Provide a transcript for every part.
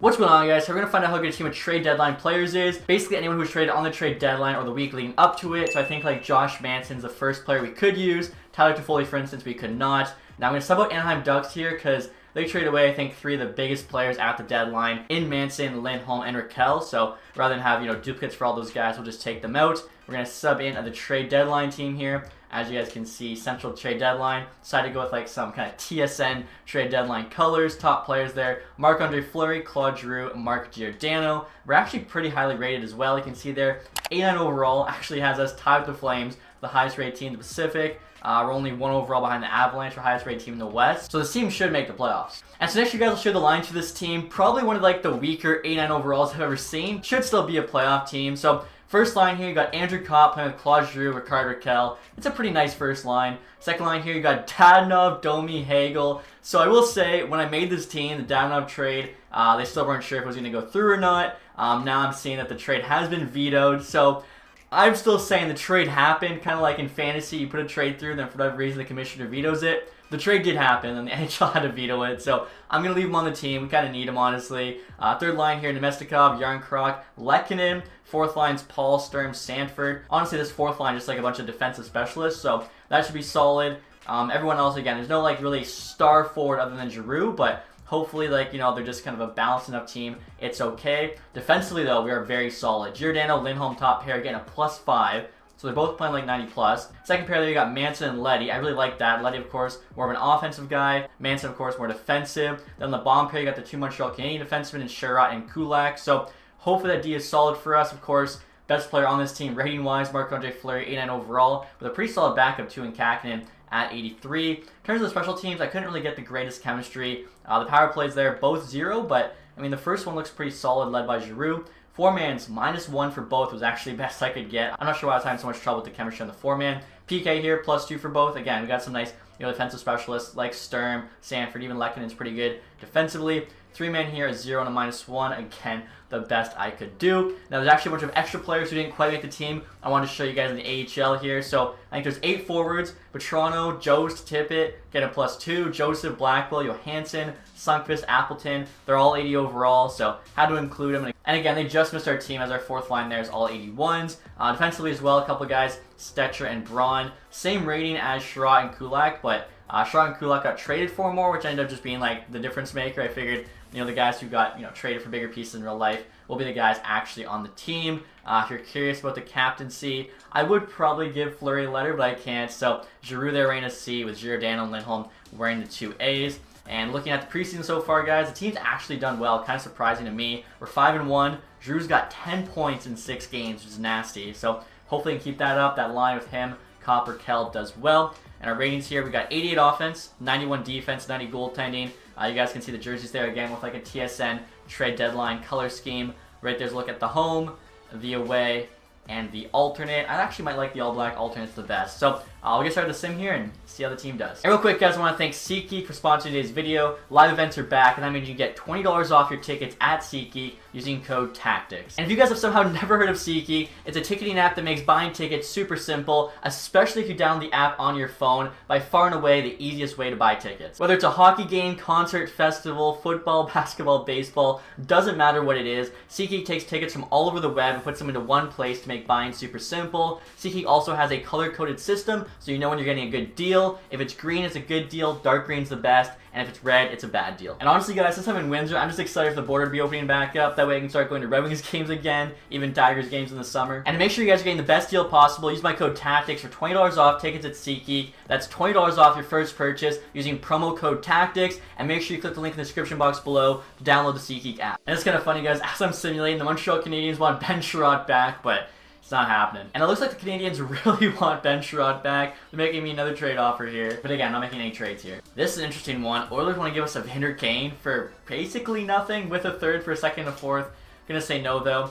What's going on, guys? So we're going to find out how good a team of trade deadline players is. Basically, anyone who's traded on the trade deadline or the week leading up to it. So I think like Josh Manson's the first player we could use. Tyler Toffoli, for instance, we could not. Now I'm going to sub out Anaheim Ducks here because they trade away, I think, three of the biggest players at the deadline in Manson, Lindholm, and Raquel. So rather than have, duplicates for all those guys, we'll just take them out. We're going to sub in the trade deadline team here. As you guys can see, Central Trade Deadline. Decided to go with like some kind of TSN Trade Deadline colors. Top players there: Marc-Andre Fleury, Claude Giroux, Mark Giordano. We're actually pretty highly rated as well. You can see there, 89 overall. Actually has us tied with the Flames, the highest rated team in the Pacific. We're only 1 overall behind the Avalanche, our highest rated team in the West. So this team should make the playoffs. And so next, you guys will show the line to this team. Probably one of like the weaker 89 overalls I've ever seen. Should still be a playoff team. So first line here, you got Andrew Kopp playing with Claude Giroux, Rickard Raquel. It's a pretty nice first line. Second line here, you got Dadonov, Domi, Hagel. So I will say, when I made this team, the Dadonov trade, they still weren't sure if it was going to go through or not. Now I'm seeing that the trade has been vetoed. So I'm still saying the trade happened, kind of like in fantasy, you put a trade through, then for whatever reason the commissioner vetoes it. The trade did happen, and the NHL had to veto it, so I'm going to leave him on the team. We kind of need him, honestly. Third line here, Nemestikov, Yarncroc, Lehkonen. Fourth line's Paul, Sturm, Sanford. Honestly, this fourth line is just like a bunch of defensive specialists, so that should be solid. Everyone else, again, there's no like really star forward other than Giroux, but hopefully, like, they're just kind of a balanced enough team. It's okay. Defensively, though, we are very solid. Giordano, Lindholm, top pair, getting a +5. So they're both playing like 90+. Second pair there, you got Manson and Leddy. I really like that. Leddy, of course, more of an offensive guy. Manson, of course, more defensive. Then on the bomb pair, you got the 2 Montreal Canadian defensemen in Sherratt and Kulak. So hopefully that D is solid for us, of course. Best player on this team, rating-wise, Marc-Andre Fleury, 89 overall, with a pretty solid backup, too, in Kakinen at 83. In terms of the special teams, I couldn't really get the greatest chemistry. The power plays there, both 0, but, I mean, the first one looks pretty solid, led by Giroux. Four-man's -1 for both was actually the best I could get. I'm not sure why I was having so much trouble with the chemistry on the four-man. PK here, +2 for both. Again, we got some nice defensive specialists like Sturm, Sanford, even Lehkonen's pretty good defensively. Three-man here, a 0 and a -1. Again, the best I could do. Now, there's actually a bunch of extra players who didn't quite make the team. I wanted to show you guys in the AHL here. So, I think there's 8 forwards. Petrano, Jost, Tippett, get a +2. Joseph, Blackwell, Johansson, Sundqvist, Appleton. They're all 80 overall, so had to include them. And again, they just missed our team as our fourth line there is all 81s. Defensively as well, a couple guys, Stetcher and Braun. Same rating as Sherratt and Kulak, but Sherratt and Kulak got traded for more, which ended up just being like the difference maker. I figured, the guys who got, traded for bigger pieces in real life will be the guys actually on the team. If you're curious about the captaincy, I would probably give Fleury a letter, but I can't. So Giroux there wearing a C with Giordano and Lindholm wearing the 2 A's. And looking at the preseason so far, guys, the team's actually done well. Kind of surprising to me. We're 5-1. Giroux's got 10 points in 6 games, which is nasty. So hopefully we can keep that up. That line with him, Copper, Kell does well. And our ratings here, we got 88 offense, 91 defense, 90 goaltending. You guys can see the jerseys there again with like a TSN trade deadline color scheme. Right there's a look at the home, the away, and the alternate. I actually might like the all-black alternates the best. So we'll get started with the sim here and see how the team does. And real quick, guys, I want to thank SeatGeek for sponsoring today's video. Live events are back, and that means you get $20 off your tickets at SeatGeek using code TACTICS. And if you guys have somehow never heard of SeatGeek, it's a ticketing app that makes buying tickets super simple, especially if you download the app on your phone. By far and away the easiest way to buy tickets. Whether it's a hockey game, concert, festival, football, basketball, baseball, doesn't matter what it is, SeatGeek takes tickets from all over the web and puts them into one place to make buying super simple. SeatGeek also has a color-coded system, so you know when you're getting a good deal. If it's green, it's a good deal. Dark green's the best. And if it's red, it's a bad deal. And honestly, guys, since I'm in Windsor, I'm just excited for the border to be opening back up. That way I can start going to Red Wings games again, even Tigers games in the summer. And to make sure you guys are getting the best deal possible, use my code TACTICS for $20 off tickets at SeatGeek. That's $20 off your first purchase using promo code TACTICS. And make sure you click the link in the description box below to download the SeatGeek app. And it's kind of funny, guys, as I'm simulating, the Montreal Canadiens want Ben Sherratt back, but it's not happening. And it looks like the Canadiens really want Ben Sherratt back. They're making me another trade offer here. But again, I'm not making any trades here. This is an interesting one. Oilers want to give us a Evander Kane for basically nothing with a third for a second and a fourth. Gonna say no, though.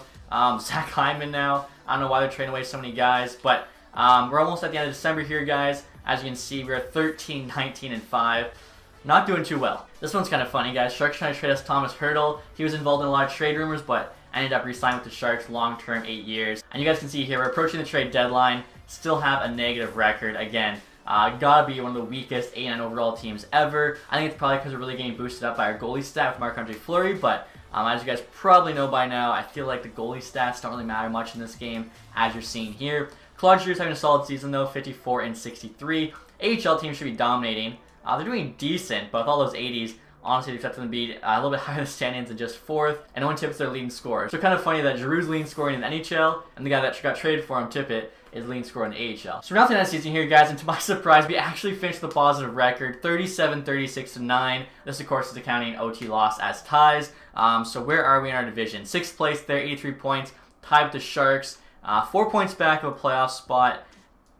Zach Hyman now. I don't know why they're trading away so many guys. But we're almost at the end of December here, guys. As you can see, we're 13, 19, and 5. Not doing too well. This one's kind of funny, guys. Sharks trying to trade us Thomas Hertl. He was involved in a lot of trade rumors, but ended up re-signing with the Sharks long-term, 8 years. And you guys can see here, we're approaching the trade deadline. Still have a negative record. Again, gotta be one of the weakest 89 overall teams ever. I think it's probably because we're really getting boosted up by our goalie stat with Marc-Andre Fleury, but As you guys probably know by now, I feel like the goalie stats don't really matter much in this game, as you're seeing here. Claude Giroux's having a solid season though, 54 and 63. AHL team should be dominating. They're doing decent, but with all those 80s, honestly, expect them to be a little bit higher in the standings than just 4th, and no one tips their leading scorer. So kind of funny that Giroux's leading scoring in the NHL, and the guy that got traded for him, Tippett, is leading scorer in the AHL. So we're now to the end of the season here, guys, and to my surprise, we actually finished with a positive record, 37-36-9. This, of course, is accounting OT loss as ties. So where are we in our division? 6th place there, 83 points, tied with the Sharks, 4 points back of a playoff spot.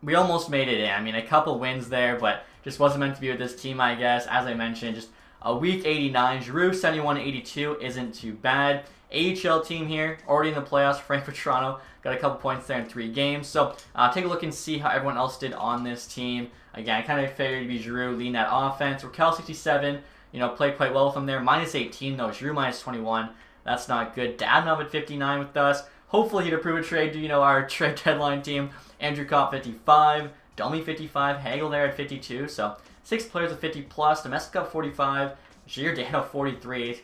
We almost made it in. I mean, a couple wins there, but just wasn't meant to be with this team, I guess. As I mentioned, just a week 89. Giroux 71-82 isn't too bad. AHL team here, already in the playoffs. Frankfurt Toronto got a couple points there in 3 games. So take a look and see how everyone else did on this team. Again, I kind of figured to be Giroux leading that offense. Raquel 67, played quite well with him there. Minus 18 though. Giroux minus 21. That's not good. Dadonov at 59 with us. Hopefully he'd approve a trade to our trade deadline team. Andrew Kopp 55. Domi 55. Hagel there at 52. So 6 players at 50 plus. Domestikov 45. Giordano 43.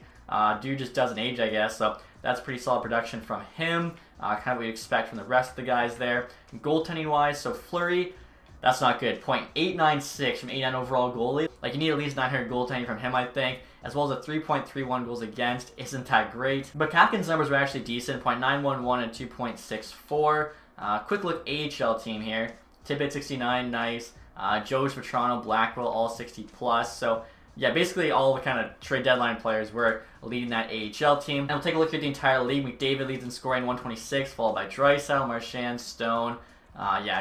Dude just doesn't age, I guess. So that's pretty solid production from him. Kind of what we expect from the rest of the guys there. Goaltending wise, so Fleury, that's not good. .896 from 89 overall goalie. Like, you need at least 900 goaltending from him, I think. As well as a 3.31 goals against. Isn't that great? But Kapkin's numbers were actually decent. .911 and 2.64. Quick look AHL team here. Tippett 69, nice. Joe Petrano, Blackwell, all 60 plus. So yeah, basically all the kind of trade deadline players were leading that AHL team. And we'll take a look at the entire league. McDavid leads in scoring 126, followed by Draisaitl, Marchand, Stone.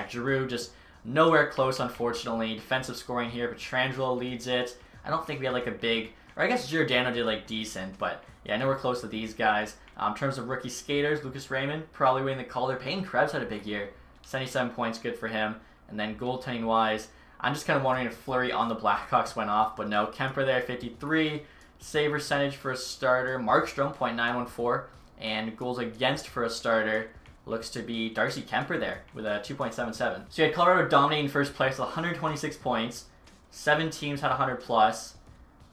Giroux just nowhere close, unfortunately. Defensive scoring here, Pietrangelo leads it. I don't think we had like a big, or I guess Giordano did like decent, but yeah, nowhere close to these guys. In terms of rookie skaters, Lucas Raymond probably winning the Calder. Peyton Krebs had a big year, 77 points, good for him. And then goaltending wise, I'm just kind of wondering if Fleury on the Blackhawks went off, but no. Kemper there, 53. Save percentage for a starter, Markstrom, .914. And goals against for a starter looks to be Darcy Kemper there with a 2.77. So you had Colorado dominating first place with 126 points. 7 teams had 100 plus.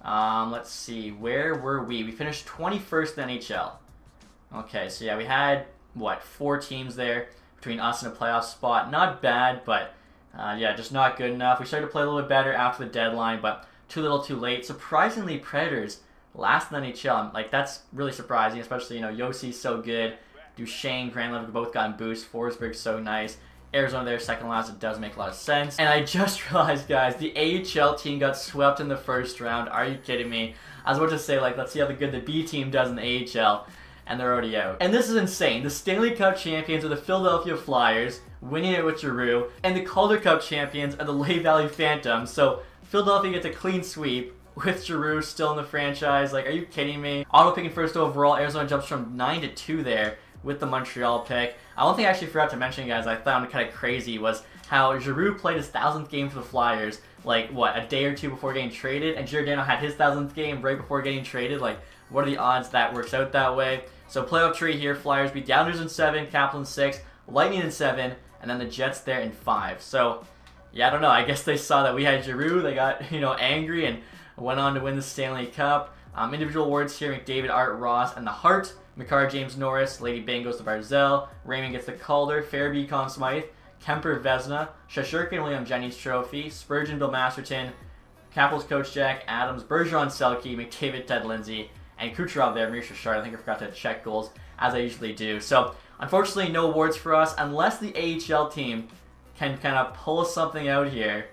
Let's see, where were we? We finished 21st in the NHL. Okay, so yeah, we had, 4 teams there between us and a playoff spot. Not bad, but yeah, just not good enough. We started to play a little bit better after the deadline, but too little too late. Surprisingly, Predators last in the NHL. Like, that's really surprising, especially, Yossi's so good. Duchesne, Granlund both gotten boost. Forsberg's so nice. Arizona there, second last. It does make a lot of sense. And I just realized, guys, the AHL team got swept in the first round. Are you kidding me? I was about to say, let's see how good the B team does in the AHL. And they're already out. And this is insane. The Stanley Cup champions are the Philadelphia Flyers, winning it with Giroux. And the Calder Cup champions are the Lehigh Valley Phantoms. So Philadelphia gets a clean sweep with Giroux still in the franchise. Like, are you kidding me? Auto picking first overall. Arizona jumps from 9-2 there with the Montreal pick. One thing I actually forgot to mention, guys, I found kind of crazy was how Giroux played his 1,000th game for the Flyers, a day or two before getting traded, and Giordano had his 1,000th game right before getting traded. What are the odds that works out that way? So playoff tree here, Flyers beat the Islanders in 7, Capitals in 6, Lightning in 7, and then the Jets there in 5. So, yeah, I don't know. I guess they saw that we had Giroux. They got, angry and went on to win the Stanley Cup. Individual awards here, McDavid, Art Ross, and the Hart. Makar, James Norris, Lady Bang goes to Barzell, Raymond gets the Calder, Farabee, Conn Smythe, Kemper, Vezina, Shesterkin, William Jennings Trophy, Spurgeon, Bill Masterton, Capitals coach Jack Adams, Bergeron, Selke, McDavid, Ted Lindsay, and Kucherov there, Maurice Richard. I think I forgot to check goals, as I usually do. So, unfortunately, no awards for us, unless the AHL team can kind of pull something out here.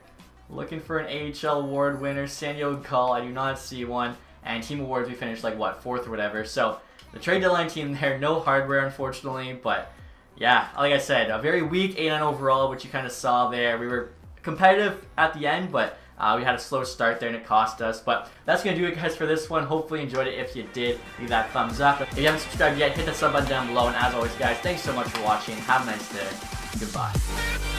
Looking for an AHL award winner, San Diego Call, I do not see one. And team awards, we finished 4th or whatever. So, the trade deadline team there, no hardware, unfortunately. But, yeah, like I said, a very weak 8-9 overall, which you kind of saw there. We were competitive at the end, but we had a slow start there and it cost us. But that's going to do it, guys, for this one. Hopefully you enjoyed it. If you did, leave that thumbs up. If you haven't subscribed yet, hit the sub button down below. And as always, guys, thanks so much for watching. Have a nice day. Goodbye.